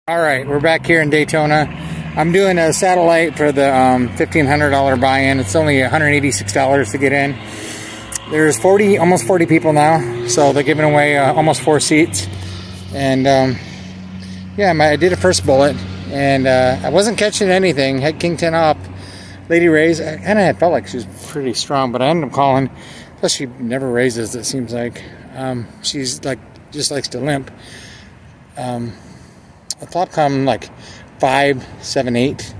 All right, we're back here in Daytona. I'm doing a satellite for the $1,500 buy-in. It's only $186 to get in. There's almost 40 people now, so they're giving away almost 4 seats. And yeah, I did a first bullet, and I wasn't catching anything. Had King 10 up. Lady raised. I kind of felt like she was pretty strong, but I ended up calling. Plus, she never raises, it seems like. She's like, just likes to limp. The flop come like 5, 7, 8,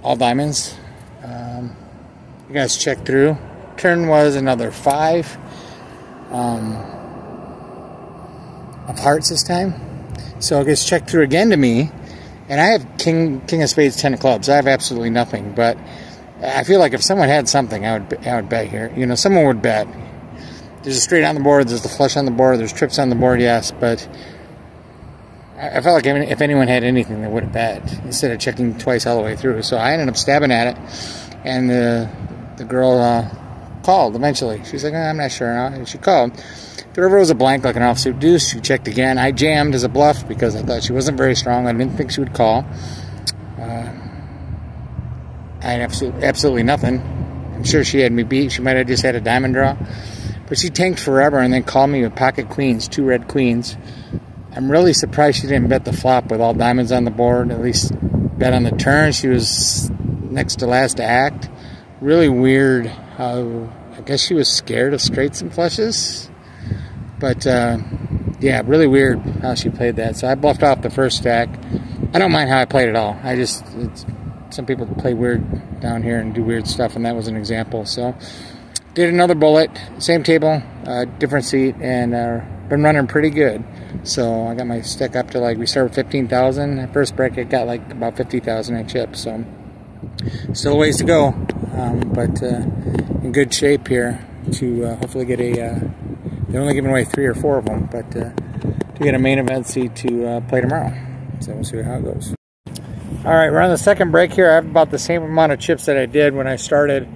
all diamonds. You guys check through. Turn was another 5 of hearts this time. So it gets checked through again to me. And I have King of Spades, 10 of clubs. I have absolutely nothing. But I feel like if someone had something, I would bet here. You know, someone would bet. There's a straight on the board. There's the flush on the board. There's trips on the board, yes. But I felt like if anyone had anything, they would have bet instead of checking twice all the way through. So I ended up stabbing at it, and the girl called eventually. She's like, I'm not sure. And she called. The river was a blank, like an offsuit deuce. She checked again. I jammed as a bluff because I thought she wasn't very strong. I didn't think she would call. I had absolutely nothing. I'm sure she had me beat. She might have just had a diamond draw. But she tanked forever and then called me with pocket queens, 2 red queens. I'm really surprised she didn't bet the flop with all diamonds on the board. At least bet on the turn. She was next to last to act. Really weird how, I guess she was scared of straights and flushes. But, yeah, really weird how she played that. So I bluffed off the first stack. I don't mind how I played it all. Some people play weird down here and do weird stuff, and that was an example. So did another bullet, same table, different seat, and been running pretty good. So I got my stack up to, like, we started with 15,000. At first break, I got like about 50,000 in chips. So still a ways to go, but in good shape here to hopefully get a. They're only giving away 3 or 4 of them, but to get a main event seat to play tomorrow. So we'll see how it goes. All right, we're on the second break here. I have about the same amount of chips that I did when I started.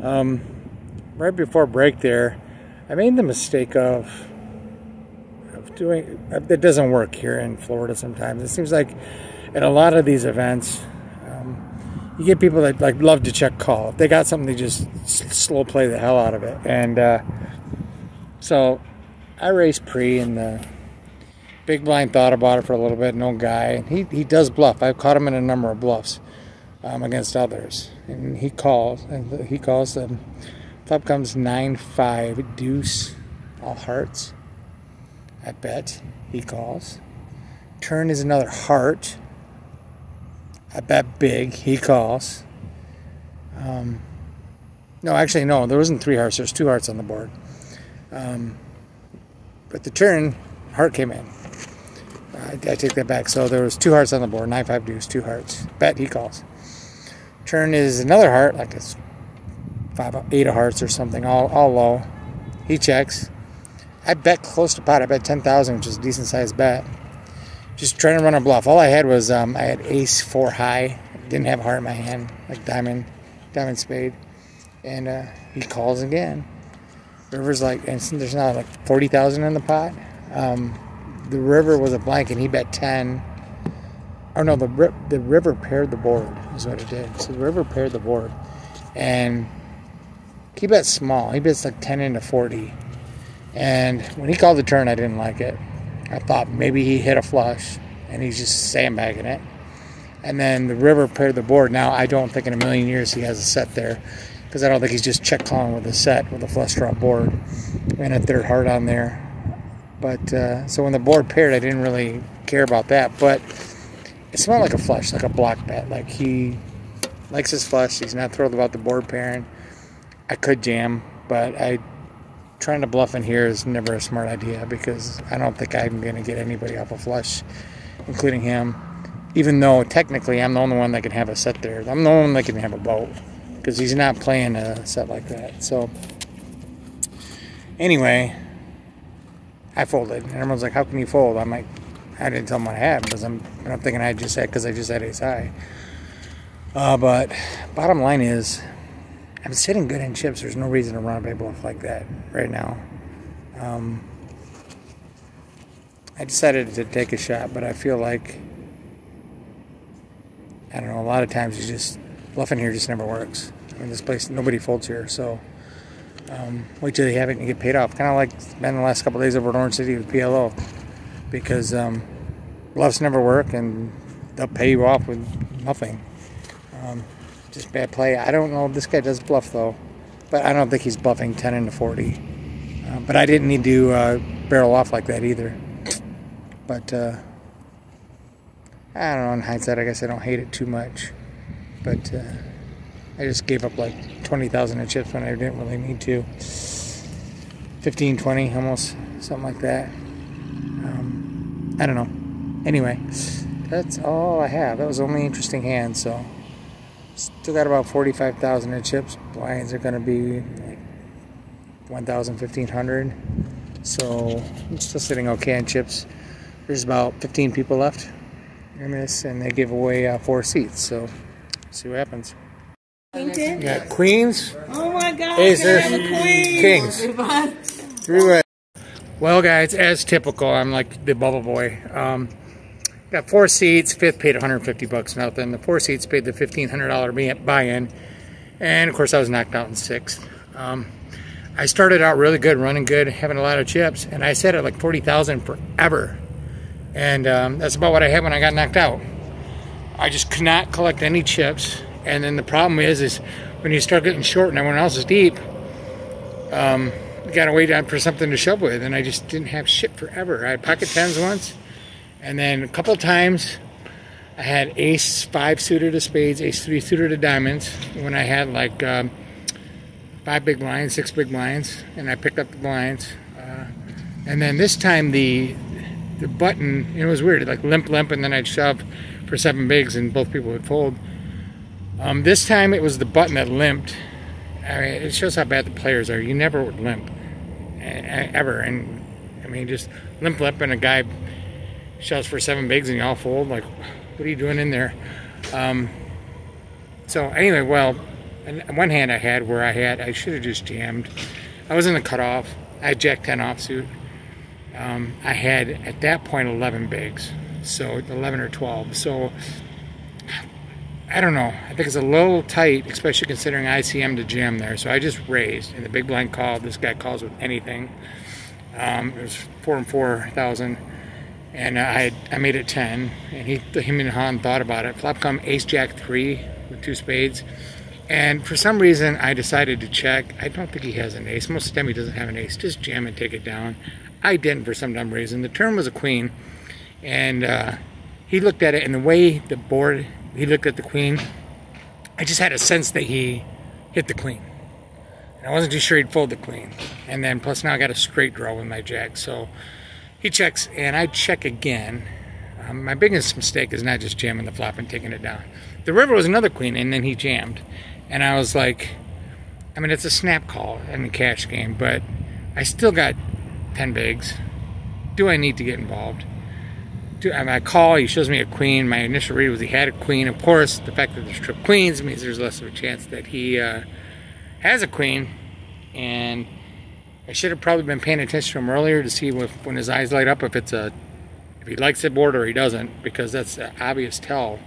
Right before break there, I made the mistake of doing, it doesn't work here in Florida sometimes. It seems like at a lot of these events, you get people that like love to check call. If they got something, they just slow play the hell out of it. And so I raced pre, and the big blind thought about it for a little bit. No guy. He does bluff. I've caught him in a number of bluffs against others. And he calls. And he calls. The flop comes 9-5 deuce, all hearts. I bet. He calls. Turn is another heart. I bet big. He calls. No, actually, no. There wasn't 3 hearts. There's 2 hearts on the board. But the turn, heart came in. I take that back. So there was 2 hearts on the board. 9-5 deuce, 2 hearts. Bet. He calls. Turn is another heart, like it's 8 of hearts or something, all low. He checks. I bet close to pot. I bet 10,000, which is a decent sized bet. Just trying to run a bluff. All I had was I had ace 4 high. Didn't have a heart in my hand, like diamond spade. And he calls again. River's like, and there's now like 40,000 in the pot. The river was a blank, and he bet 10. Oh no, the river paired the board is what it did. So the river paired the board, and he bet small. He bets like 10 into 40. And when he called the turn, I didn't like it. I thought maybe he hit a flush, and he's just sandbagging it. And then the river paired the board. Now, I don't think in a million years he has a set there, because I don't think he's just check calling with a set with a flush draw board and a third heart on there. But so when the board paired, I didn't really care about that. But it smelled like a flush, like a block bet. Like he likes his flush. He's not thrilled about the board pairing. I could jam, but trying to bluff in here is never a smart idea, because I don't think I'm going to get anybody off a flush, including him. Even though technically I'm the only one that can have a set there. I'm the only one that can have a boat, because he's not playing a set like that. So anyway, I folded. And everyone's like, how can you fold? I'm like, I didn't tell them what I had, because I'm thinking I just had, because I just had ace high. But bottom line is, I'm sitting good in chips. There's no reason to run a big bluff like that right now. I decided to take a shot, but I feel like I don't know, a lot of times you just, bluffing here just never works. I mean, this place, nobody folds here, so wait till they have it and get paid off. Kind of like it's been the last couple of days over at Orange City with PLO, because bluffs never work and they'll pay you off with nothing. Just bad play. I don't know if this guy does bluff though, but I don't think he's bluffing 10 into 40. But I didn't need to barrel off like that either. But I don't know, in hindsight, I guess I don't hate it too much. But I just gave up like 20,000 in chips when I didn't really need to. 15, 20 almost, something like that. I don't know. Anyway, that's all I have. That was the only interesting hand, so still got about 45,000 in chips. Blinds are going to be like 1,000, 1,500. So I'm still sitting okay on chips. There's about 15 people left in this, and they give away 4 seats. So see what happens. Painted? Got queens. Oh my God! Aces, Kings. Three-way. Well, guys, as typical, I'm like the bubble boy. Got 4 seats. Fifth paid 150 bucks nothing. The 4 seats paid the $1,500 buy-in, and of course I was knocked out in 6th. I started out really good, running good, having a lot of chips, and I set at like 40,000 forever, and that's about what I had when I got knocked out. I just could not collect any chips, and then the problem is when you start getting short and everyone else is deep, you gotta wait out for something to shove with, and I just didn't have shit forever. I had pocket 10s once. And then a couple times, I had ace 5 suited of spades, ace 3 suited of diamonds, when I had like 5 big blinds, 6 big blinds, and I picked up the blinds. And then this time the button, it was weird, like limp, and then I'd shove for 7 bigs and both people would fold. This time it was the button that limped. I mean, it shows how bad the players are. You never would limp, ever. And I mean, just limp, and a guy shoves for 7 bigs and you all fold. Like, what are you doing in there? So anyway, well, one hand I had where I should have just jammed. I was in the cutoff. I had Jack 10 offsuit. I had at that point 11 bigs, so 11 or 12. So I don't know. I think it's a little tight, especially considering ICM to jam there. So I just raised, and the big blind called. This guy calls with anything. It was 4 and 4,000. And I made it 10, and him and Han thought about it. Flop come ace jack 3 with 2 spades, and for some reason I decided to check. I don't think he has an ace. Most of the time he doesn't have an ace. Just jam and take it down. I didn't for some dumb reason. The turn was a queen, and he looked at it, and the way the board, he looked at the queen, I just had a sense that he hit the queen. And I wasn't too sure he'd fold the queen. And then plus now I got a straight draw with my jack, so he checks, and I check again. My biggest mistake is not just jamming the flop and taking it down. The river was another queen, and then he jammed. And I was like, I mean, it's a snap call in a cash game, but I still got 10 bigs. Do I need to get involved? I call, he shows me a queen. My initial read was he had a queen. Of course, the fact that there's trip queens means there's less of a chance that he has a queen. And I should have probably been paying attention to him earlier to see when his eyes light up if he likes the board or he doesn't, because that's an obvious tell.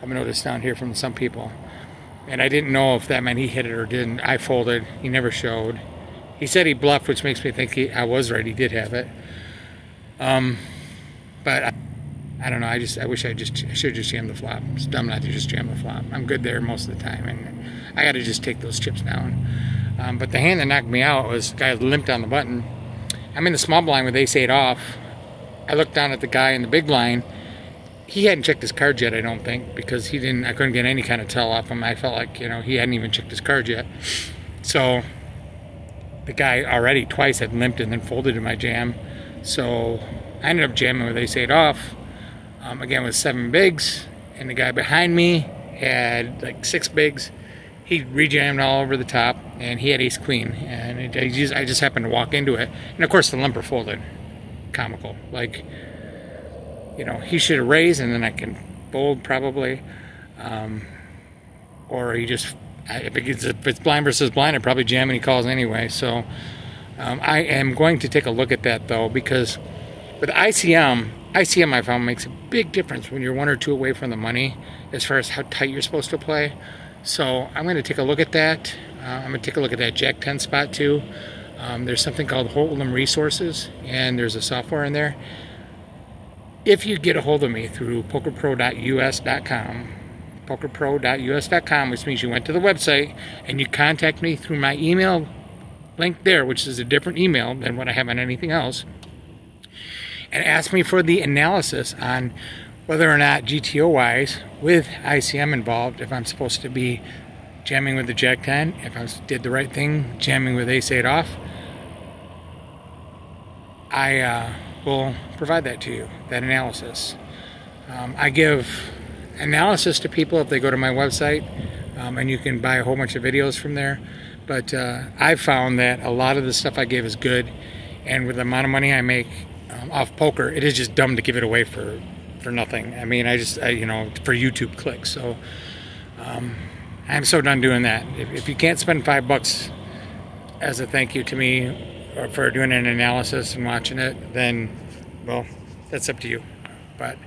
I've noticed down here from some people. And I didn't know if that meant he hit it or didn't. I folded. He never showed. He said he bluffed, which makes me think I was right. He did have it. But I don't know. I wish I should have just jammed the flop. It's dumb not to just jam the flop. I'm good there most of the time, and I got to just take those chips down. But the hand that knocked me out was the guy who limped on the button. I'm in the small blind with ace-8 off. I looked down at the guy in the big blind. He hadn't checked his cards yet, I don't think, because I couldn't get any kind of tell off him. I felt like, he hadn't even checked his cards yet. So the guy already twice had limped and then folded in my jam. So I ended up jamming with ace-8 off, again with 7 bigs, and the guy behind me had like 6 bigs. He rejammed all over the top, and he had ace-queen, and I just happened to walk into it. And of course the limper folded. Comical. Like, he should have raised, and then I can fold probably. Or he just, if it's blind versus blind, I'd probably jam and he calls anyway. So I am going to take a look at that though, because With ICM I found makes a big difference when you're 1 or 2 away from the money as far as how tight you're supposed to play. So I'm going to take a look at that. I'm going to take a look at that Jack 10 spot too. There's something called Hold'em Resources, and there's a software in there. If you get a hold of me through pokerpro.us.com, pokerpro.us.com, which means you went to the website and you contact me through my email link there, which is a different email than what I have on anything else, and ask me for the analysis on whether or not GTO-wise, with ICM involved, if I'm supposed to be jamming with the Jack 10, if I did the right thing, jamming with Ace-8 off, I will provide that to you, that analysis. I give analysis to people if they go to my website, and you can buy a whole bunch of videos from there. But I've found that a lot of the stuff I give is good, and with the amount of money I make off poker, it is just dumb to give it away for nothing. I mean, I you know, for YouTube clicks. So I'm so done doing that. If you can't spend $5 as a thank you to me or for doing an analysis and watching it, then, well, that's up to you. But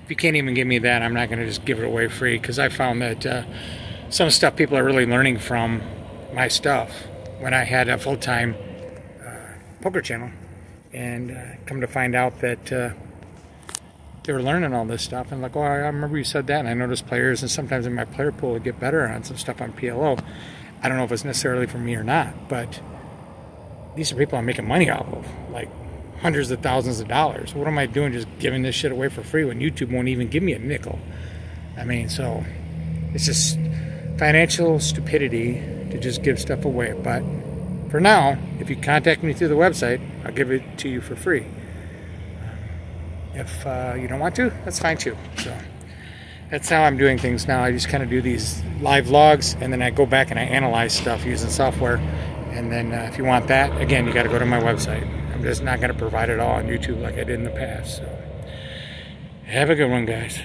if you can't even give me that, I'm not going to just give it away free, because I found that some stuff people are really learning from my stuff when I had a full-time poker channel, and come to find out that they were learning all this stuff, and like, oh, I remember you said that, and I noticed players, and sometimes in my player pool would get better on some stuff on PLO. I don't know if it's necessarily for me or not, but these are people I'm making money off of, like hundreds of thousands of dollars. What am I doing just giving this shit away for free when YouTube won't even give me a nickel? I mean, so it's just financial stupidity to just give stuff away. But for now, if you contact me through the website, I'll give it to you for free. If you don't want to, that's fine too. So that's how I'm doing things now. I just kind of do these live logs, and then I go back and I analyze stuff using software. And then if you want that, again, you got to go to my website. I'm just not going to provide it all on YouTube like I did in the past. So have a good one, guys.